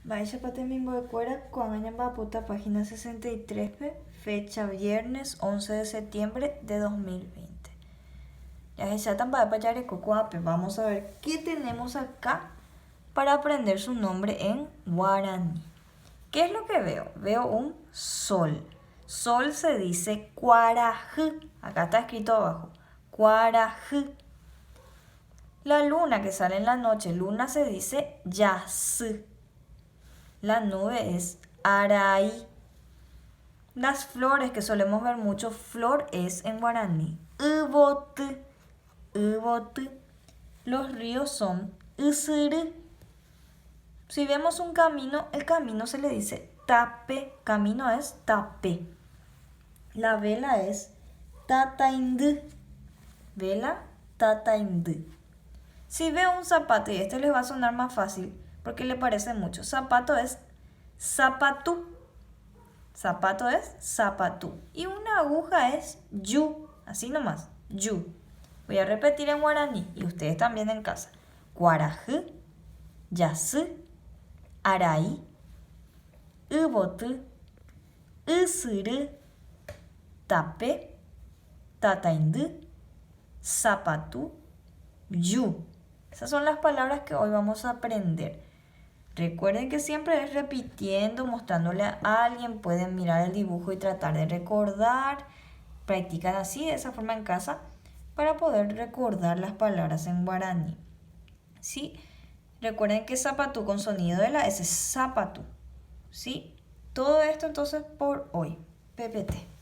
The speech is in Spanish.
Vaya Patemingo de Cuera, Cuamañamba Puta, página 63, fecha viernes 11 de septiembre de 2020. Ya también vamos a ver qué tenemos acá para aprender su nombre en guaraní. ¿Qué es lo que veo? Veo un sol. Sol se dice cuarajı. Acá está escrito abajo. Cuarajı. La luna que sale en la noche, luna se dice yası. La nube es araí. Las flores que solemos ver mucho, flor es en guaraní ıboты. Iboты. Los ríos son ısırı. Si vemos un camino, el camino se le dice tape. Camino es tape. La vela es tataindı. Vela, tataindı. Si veo un zapato, y este les va a sonar más fácil porque le parece mucho. Zapato es zapatú. Zapato es zapatú. Y una aguja es yu. Así nomás, yu. Voy a repetir en guaraní y ustedes también en casa. Cuarajı, yası, araí, ıboты, ısırı, tape, tataindı, zapatú, yu. Esas son las palabras que hoy vamos a aprender. Recuerden que siempre es repitiendo, mostrándole a alguien. Pueden mirar el dibujo y tratar de recordar. Practican así, de esa forma en casa, para poder recordar las palabras en guaraní. ¿Sí? Recuerden que zapatú con sonido de la S es zapatú. ¿Sí? Todo esto entonces por hoy. PPT.